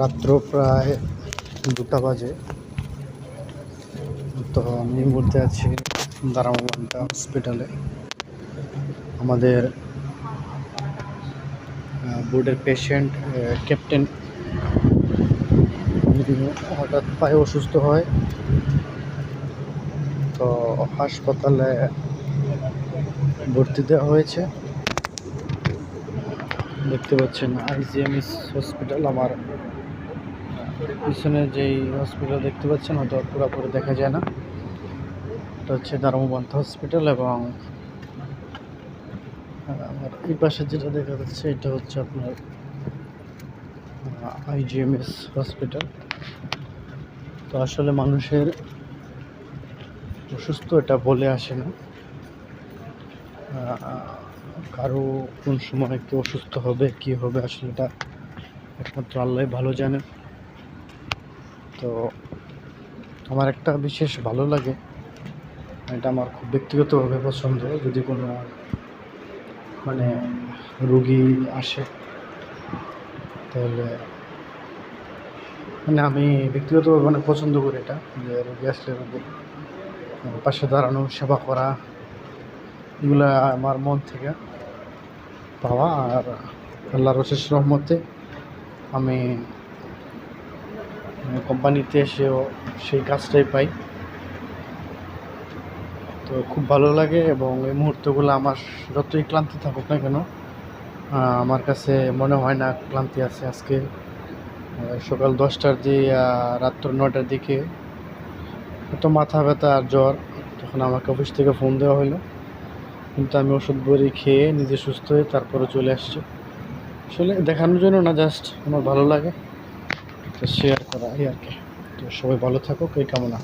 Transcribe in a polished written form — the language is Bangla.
রাত্র প্রায় 2টা বাজে। তো আমি এই মুহূর্তে আছি দারামবান্ধা হসপিটালে। আমাদের বোর্ডের পেশেন্ট ক্যাপ্টেন হঠাৎ পায়ে অসুস্থ হয়, তো হাসপাতালে ভর্তি দেওয়া হয়েছে। দেখতে পাচ্ছেন IGMS হসপিটাল। আমার পিছনে যেই হসপিটাল দেখতে পাচ্ছেন হয়তো পুরোপুরি দেখা যায় না, এটা হচ্ছে দারামবান্ধা হসপিটাল। এবং আমার এই পাশে যেটা দেখা যাচ্ছে এটা হচ্ছে আপনার IGMS হসপিটাল। তো আসলে মানুষের অসুস্থ এটা বলে আসে না, কারো কোন সময় কি অসুস্থ হবে কি হবে আসলে এটা একমাত্র আল্লাহ ভালো জানে। তো আমার একটা বিশেষ ভালো লাগে, এটা আমার খুব ব্যক্তিগতভাবে পছন্দ, যদি কোনো মানে রুগী আসে তাহলে আমি ব্যক্তিগতভাবে অনেক পছন্দ করি এটা, যে রুগী আসলে রুগীর পাশে দাঁড়ানো, সেবা করা, এগুলা আমার মন থেকে পাওয়া। আর আল্লাহর অশেষ রহমতে আমি কোম্পানিতে এসেও সেই কাজটাই পাই। তো খুব ভালো লাগে এবং এই মুহূর্তগুলো আমার যতই ক্লান্তি থাকুক না কেন, আমার কাছে মনে হয় না ক্লান্তি আছে। আজকে সকাল 10টার দিয়ে রাত্র 9টার দিকে এত মাথা ব্যথা আর জ্বর, তখন আমাকে অফিস থেকে ফোন দেওয়া হলো, কিন্তু আমি ওষুধ বড়ি খেয়ে নিজে সুস্থ হয়ে তারপরে চলে আসছি। আসলে দেখানোর জন্য না, জাস্ট আমার ভালো লাগে তো শেয়ার করা এই আর কি। তো সবাই ভালো থাকুক এই কামনা।